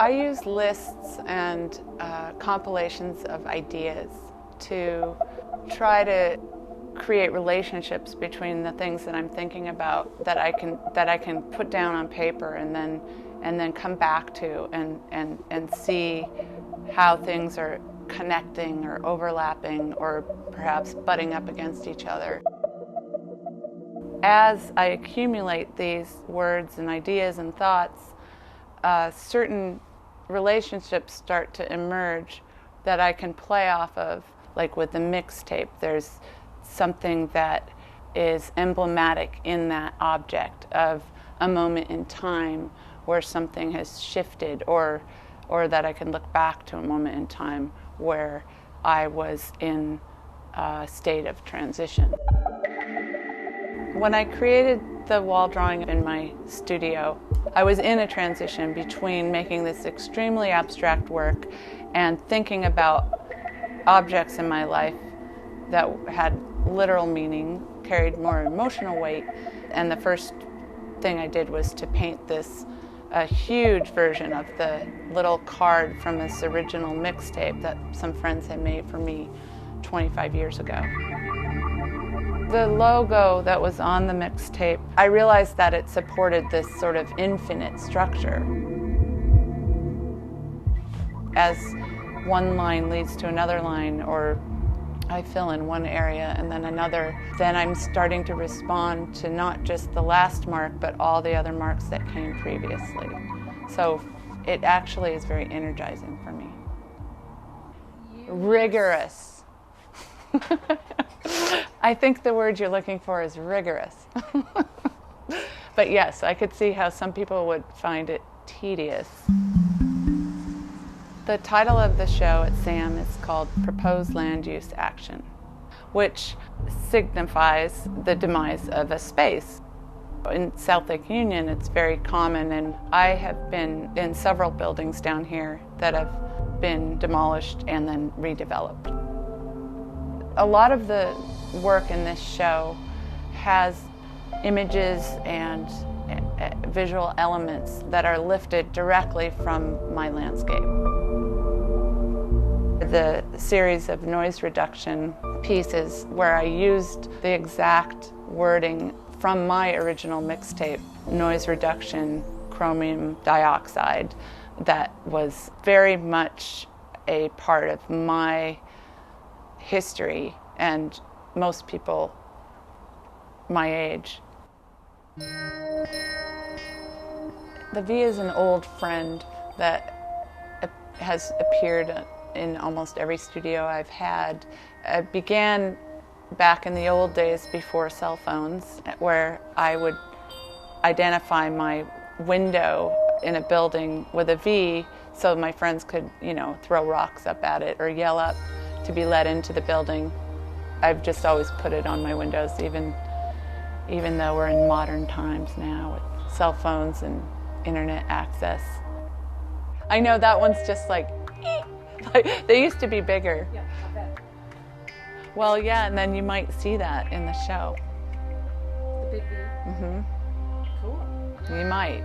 I use lists and compilations of ideas to try to create relationships between the things that I'm thinking about that I can put down on paper and then come back to and see how things are connecting or overlapping or perhaps butting up against each other. As I accumulate these words and ideas and thoughts, certain relationships start to emerge that I can play off of. Like with the mixtape, there's something that is emblematic in that object of a moment in time where something has shifted, or that I can look back to a moment in time where I was in a state of transition. When I created the wall drawing in my studio, I was in a transition between making this extremely abstract work and thinking about objects in my life that had literal meaning, carried more emotional weight. And the first thing I did was to paint a huge version of the little card from this original mixtape that some friends had made for me 25 years ago. The logo that was on the mixtape, I realized that it supported this sort of infinite structure. As one line leads to another line, or I fill in one area and then another, then I'm starting to respond to not just the last mark, but all the other marks that came previously. So it actually is very energizing for me. Rigorous. I think the word you're looking for is rigorous. But yes, I could see how some people would find it tedious. The title of the show at SAM is called Proposed Land Use Action, which signifies the demise of a space. In South Lake Union, it's very common, and I have been in several buildings down here that have been demolished and then redeveloped. A lot of the work in this show has images and visual elements that are lifted directly from my landscape. The series of noise reduction pieces where I used the exact wording from my original mixtape, noise reduction, chromium dioxide, that was very much a part of my history and most people my age. The V is an old friend that has appeared in almost every studio I've had. It began back in the old days before cell phones, where I would identify my window in a building with a V so my friends could, throw rocks up at it or yell up to be let into the building. I've just always put it on my windows, even though we're in modern times now with cell phones and internet access. I know that one's just like they used to be bigger. Yeah, I bet. Well, yeah, and then you might see that in the show. The big V? Mm-hmm. Cool. You might.